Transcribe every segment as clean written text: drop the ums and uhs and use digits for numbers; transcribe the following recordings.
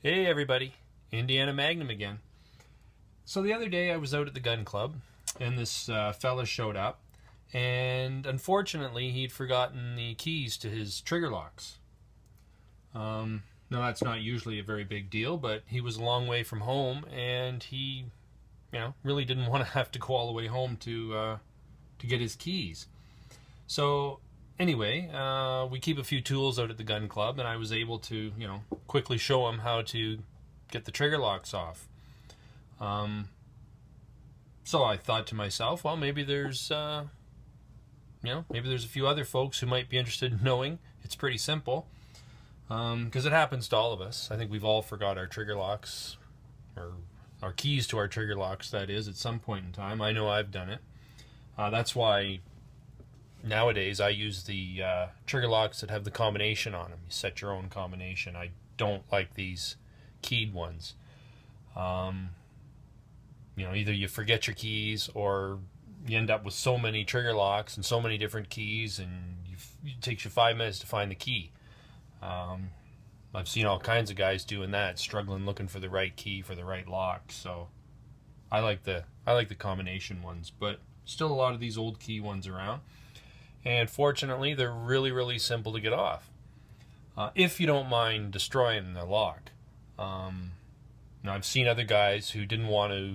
Hey everybody, Indiana Magnum again. So the other day I was out at the gun club and this fella showed up, and unfortunately he'd forgotten the keys to his trigger locks. Now that's not usually a very big deal, but he was a long way from home and he really didn't want to have to go all the way home to get his keys. So anyway, we keep a few tools out at the gun club, and I was able to, quickly show him how to get the trigger locks off. So I thought to myself, well, maybe there's a few other folks who might be interested in knowing. It's pretty simple, because it happens to all of us. I think we've all forgot our trigger locks, or our keys to our trigger locks, that is, at some point in time. I know I've done it. That's why nowadays I use the trigger locks that have the combination on them. You set your own combination. I don't like these keyed ones. Either you forget your keys or you end up with so many trigger locks and so many different keys, and it takes you 5 minutes to find the key. I've seen all kinds of guys doing that, struggling looking for the right key for the right lock. So I like the combination ones, but still a lot of these old key ones around. And fortunately, they're really, really simple to get off, if you don't mind destroying the lock. Now, I've seen other guys who didn't want to,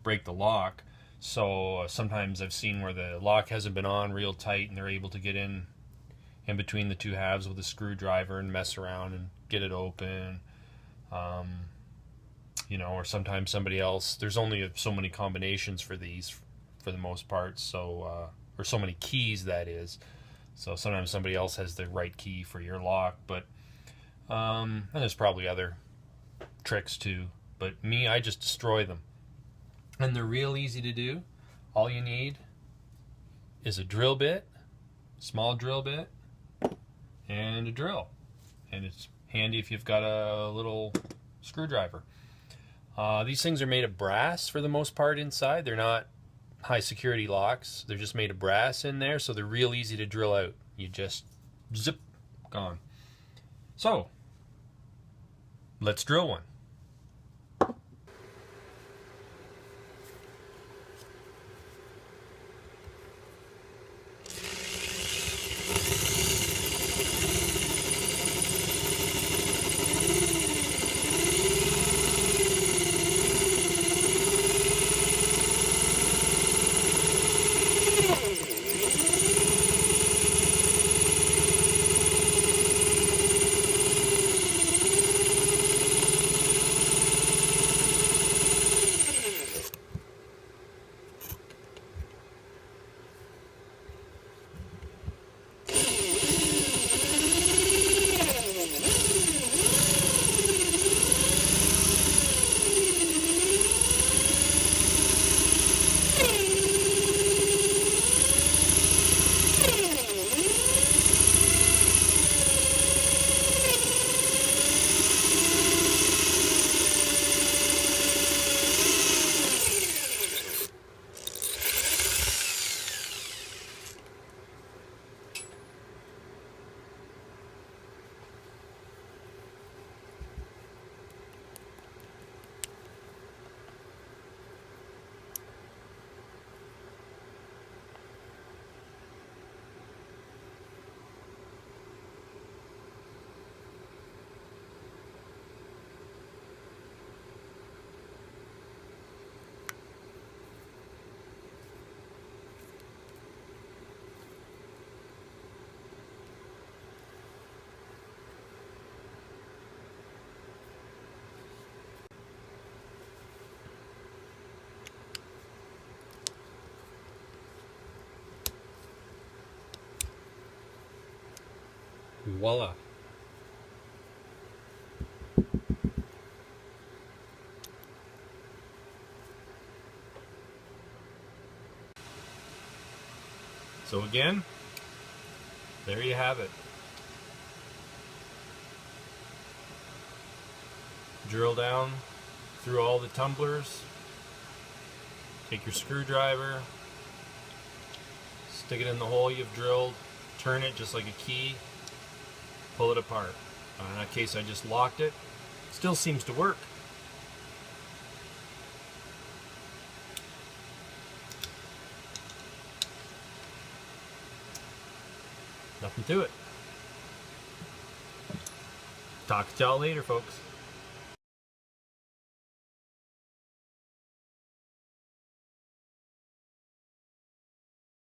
break the lock. So sometimes I've seen where the lock hasn't been on real tight, and they're able to get in between the two halves with a screwdriver and mess around and get it open. Or sometimes somebody else. There's only so many combinations for these, for the most part. So. Or so many keys, that is. So sometimes somebody else has the right key for your lock, but and there's probably other tricks too. But me, I just destroy them, and they're real easy to do. All you need is a drill bit, small drill bit, and a drill, and it's handy if you've got a little screwdriver. These things are made of brass for the most part inside. They're not high security locks. They're just made of brass in there, so they're real easy to drill out. You just zip, gone. So let's drill one. Voila. So again, there you have it. Drill down through all the tumblers. Take your screwdriver, stick it in the hole you've drilled, turn it just like a key, pull it apart. In that case, I just locked it. Still seems to work. Nothing to it. Talk to y'all later, folks.